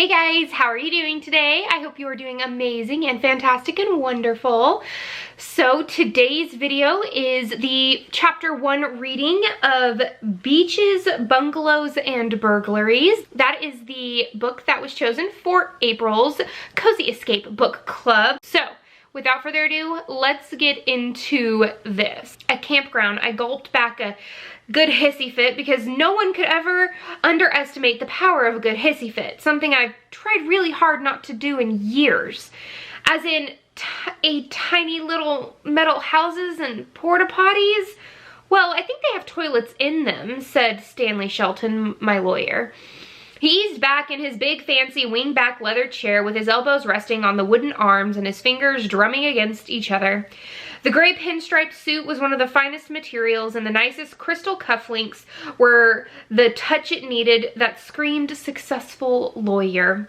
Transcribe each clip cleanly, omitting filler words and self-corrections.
Hey guys, how are you doing today? I hope you are doing amazing and fantastic and wonderful. So today's video is the chapter 1 reading of Beaches, Bungalows, and Burglaries. That is the book that was chosen for April's Cozy Escape Book Club. So without further ado, let's get into this. At campground, I gulped back a good hissy fit because no one could ever underestimate the power of a good hissy fit, something I've tried really hard not to do in years. As in tiny little metal houses and porta potties. Well, I think they have toilets in them, said Stanley Shelton, my lawyer. He eased back in his big fancy wing-back leather chair with his elbows resting on the wooden arms and his fingers drumming against each other. The gray pinstripe suit was one of the finest materials, and the nicest crystal cufflinks were the touch it needed that screamed successful lawyer.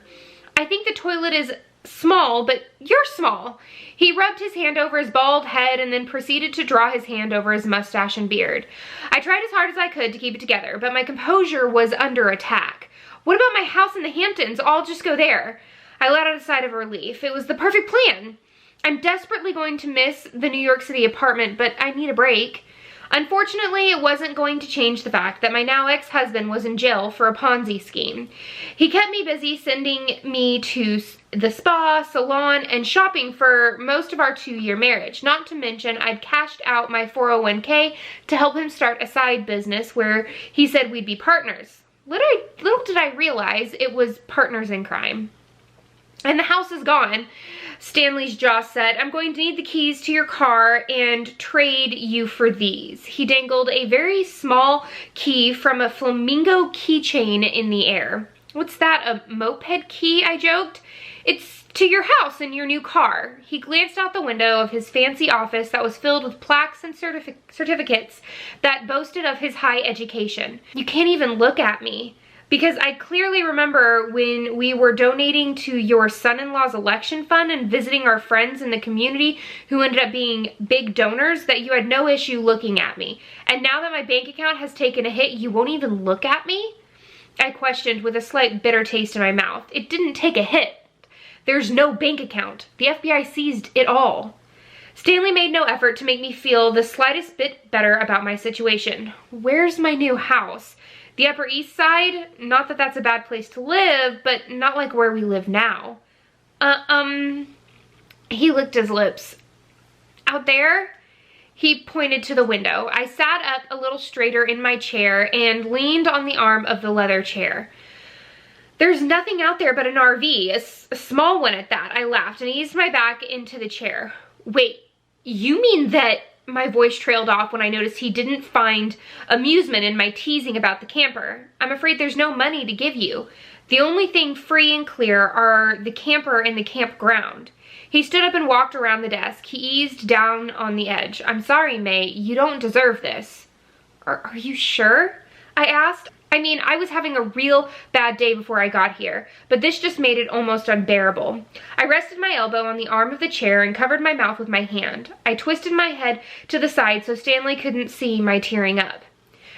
I think the toilet is small, but you're small. He rubbed his hand over his bald head and then proceeded to draw his hand over his mustache and beard. I tried as hard as I could to keep it together, but my composure was under attack. What about my house in the Hamptons? I'll just go there. I let out a sigh of relief. It was the perfect plan. I'm desperately going to miss the New York City apartment, but I need a break. Unfortunately, it wasn't going to change the fact that my now ex-husband was in jail for a Ponzi scheme. He kept me busy sending me to the spa, salon, and shopping for most of our 2-year marriage. Not to mention, I'd cashed out my 401k to help him start a side business where he said we'd be partners. Little did I realize it was partners in crime. And the house is gone. Stanley's jaw set. I'm going to need the keys to your car and trade you for these. He dangled a very small key from a flamingo keychain in the air. What's that, a moped key? I joked. It's to your house and your new car. He glanced out the window of his fancy office that was filled with plaques and certificates that boasted of his high education. You can't even look at me. Because I clearly remember when we were donating to your son-in-law's election fund and visiting our friends in the community who ended up being big donors that you had no issue looking at me. And now that my bank account has taken a hit, you won't even look at me? I questioned with a slight bitter taste in my mouth. It didn't take a hit. There's no bank account. The FBI seized it all. Stanley made no effort to make me feel the slightest bit better about my situation. Where's my new house? The Upper East Side? Not that that's a bad place to live, but not like where we live now. He licked his lips. Out there? He pointed to the window. I sat up a little straighter in my chair and leaned on the arm of the leather chair. There's nothing out there but an RV, a small one at that. I laughed and eased my back into the chair. Wait, you mean that... My voice trailed off when I noticed he didn't find amusement in my teasing about the camper. I'm afraid there's no money to give you. The only thing free and clear are the camper and the campground. He stood up and walked around the desk. He eased down on the edge. I'm sorry, May. You don't deserve this. Are you sure? I asked. I mean, I was having a real bad day before I got here, but this just made it almost unbearable. I rested my elbow on the arm of the chair and covered my mouth with my hand. I twisted my head to the side so Stanley couldn't see my tearing up.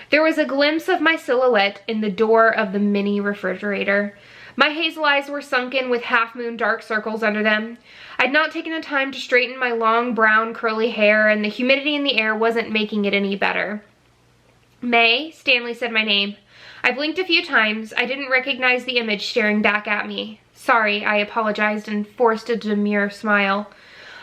There was a glimpse of my silhouette in the door of the mini refrigerator. My hazel eyes were sunken with half-moon dark circles under them. I'd not taken the time to straighten my long brown curly hair, and the humidity in the air wasn't making it any better. May, Stanley said my name. I blinked a few times. I didn't recognize the image staring back at me. Sorry, I apologized and forced a demure smile.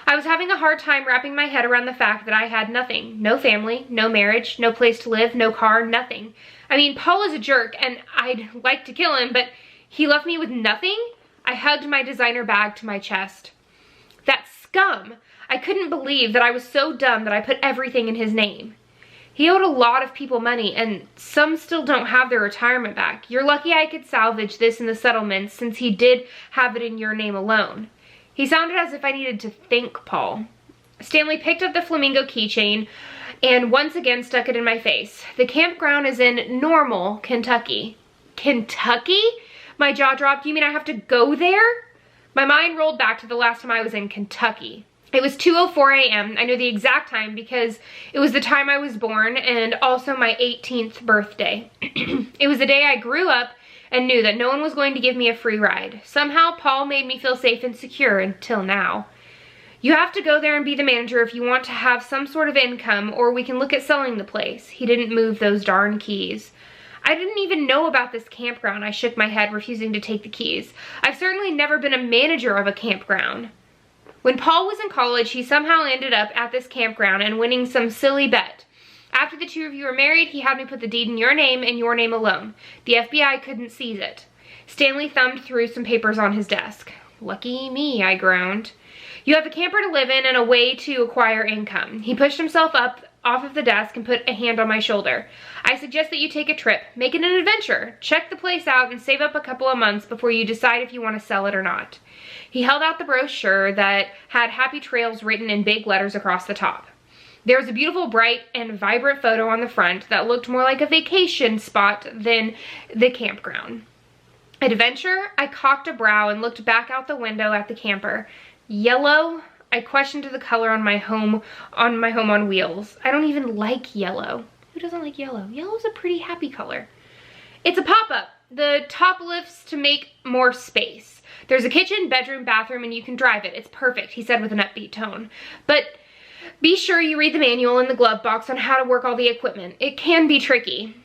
I was having a hard time wrapping my head around the fact that I had nothing. No family, no marriage, no place to live, no car, nothing. I mean, Paul is a jerk and I'd like to kill him, but he left me with nothing? I hugged my designer bag to my chest. That scum! I couldn't believe that I was so dumb that I put everything in his name. He owed a lot of people money, and some still don't have their retirement back. You're lucky I could salvage this in the settlement since he did have it in your name alone. He sounded as if I needed to thank Paul. Stanley picked up the flamingo keychain and once again stuck it in my face. The campground is in Normal, Kentucky. Kentucky? My jaw dropped. You mean I have to go there? My mind rolled back to the last time I was in Kentucky. It was 2:04 a.m. I know the exact time because it was the time I was born and also my 18th birthday. It was the day I grew up and knew that no one was going to give me a free ride. Somehow, Paul made me feel safe and secure until now. You have to go there and be the manager if you want to have some sort of income, or we can look at selling the place. He didn't move those darn keys. I didn't even know about this campground. I shook my head, refusing to take the keys. I've certainly never been a manager of a campground. When Paul was in college, he somehow ended up at this campground and winning some silly bet. After the two of you were married, he had me put the deed in your name and your name alone. The FBI couldn't seize it. Stanley thumbed through some papers on his desk. Lucky me, I groaned. You have a camper to live in and a way to acquire income. He pushed himself up off of the desk and put a hand on my shoulder. I suggest that you take a trip. Make it an adventure. Check the place out and save up a couple of months before you decide if you want to sell it or not. He held out the brochure that had Happy Trails written in big letters across the top. There was a beautiful, bright, and vibrant photo on the front that looked more like a vacation spot than the campground. Adventure? I cocked a brow and looked back out the window at the camper. Yellow? I questioned the color on my home on wheels. I don't even like yellow. Who doesn't like yellow? Yellow's a pretty happy color. It's a pop-up. The top lifts to make more space. There's a kitchen, bedroom, bathroom, and you can drive it. It's perfect, he said with an upbeat tone. But be sure you read the manual in the glove box on how to work all the equipment. It can be tricky.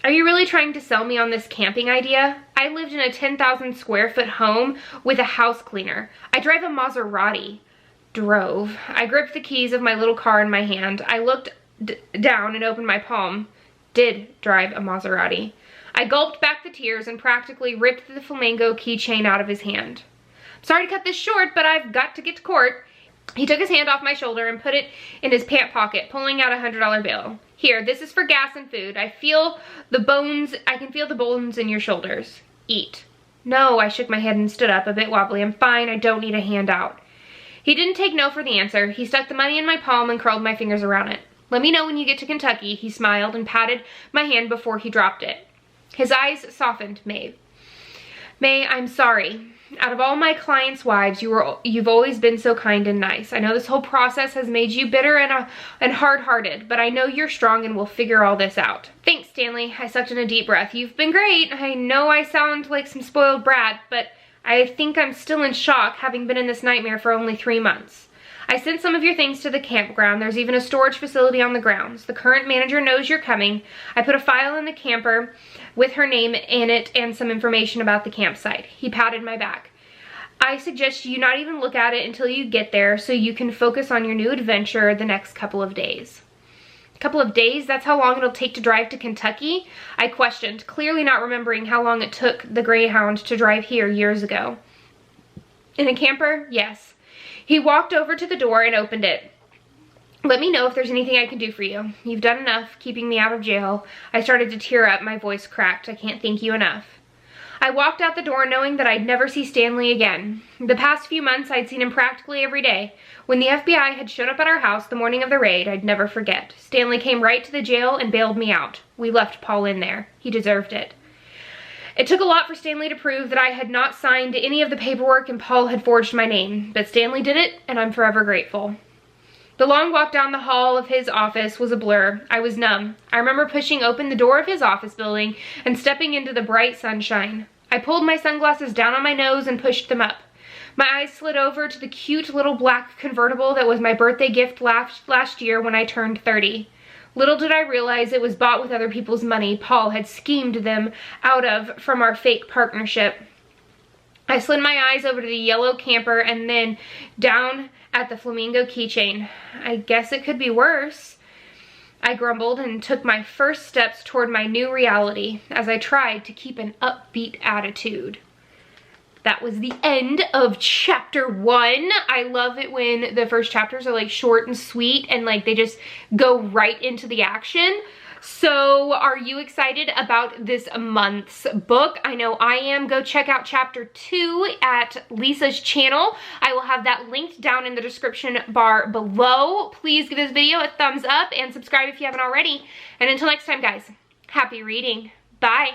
Are you really trying to sell me on this camping idea? I lived in a 10,000 square foot home with a house cleaner. I drive a Maserati. Drove. I gripped the keys of my little car in my hand. I looked down and opened my palm. Did drive a Maserati. I gulped back the tears and practically ripped the flamingo keychain out of his hand. Sorry to cut this short, but I've got to get to court. He took his hand off my shoulder and put it in his pant pocket, pulling out a $100 bill. Here, this is for gas and food. I can feel the bones in your shoulders. Eat. No, I shook my head and stood up, a bit wobbly. I'm fine, I don't need a handout. He didn't take no for the answer. He stuck the money in my palm and curled my fingers around it. Let me know when you get to Kentucky, he smiled and patted my hand before he dropped it. His eyes softened. May, I'm sorry. Out of all my clients' wives, you've always been so kind and nice. I know this whole process has made you bitter and hard-hearted, but I know you're strong and we'll figure all this out. Thanks, Stanley. I sucked in a deep breath. You've been great. I know I sound like some spoiled brat, but I think I'm still in shock, having been in this nightmare for only 3 months. I sent some of your things to the campground. There's even a storage facility on the grounds. The current manager knows you're coming. I put a file in the camper with her name in it and some information about the campsite. He patted my back. I suggest you not even look at it until you get there so you can focus on your new adventure the next couple of days. A couple of days? That's how long it'll take to drive to Kentucky? I questioned, clearly not remembering how long it took the Greyhound to drive here years ago. In a camper? Yes. He walked over to the door and opened it. Let me know if there's anything I can do for you. You've done enough keeping me out of jail. I started to tear up, my voice cracked. I can't thank you enough. I walked out the door knowing that I'd never see Stanley again. The past few months, I'd seen him practically every day. When the FBI had shown up at our house the morning of the raid, I'd never forget. Stanley came right to the jail and bailed me out. We left Paul in there. He deserved it. It took a lot for Stanley to prove that I had not signed any of the paperwork and Paul had forged my name, but Stanley did it, and I'm forever grateful. The long walk down the hall of his office was a blur. I was numb. I remember pushing open the door of his office building and stepping into the bright sunshine. I pulled my sunglasses down on my nose and pushed them up. My eyes slid over to the cute little black convertible that was my birthday gift last year when I turned 30. Little did I realize it was bought with other people's money Paul had schemed them out of from our fake partnership. I slid my eyes over to the yellow camper and then down at the flamingo keychain. I guess it could be worse. I grumbled and took my first steps toward my new reality as I tried to keep an upbeat attitude. That was the end of chapter 1. I love it when the first chapters are like short and sweet and like they just go right into the action. So are you excited about this month's book? I know I am. Go check out chapter 2 at Lisa's channel. I will have that linked down in the description bar below. Please give this video a thumbs up and subscribe if you haven't already. And until next time, guys, happy reading. Bye.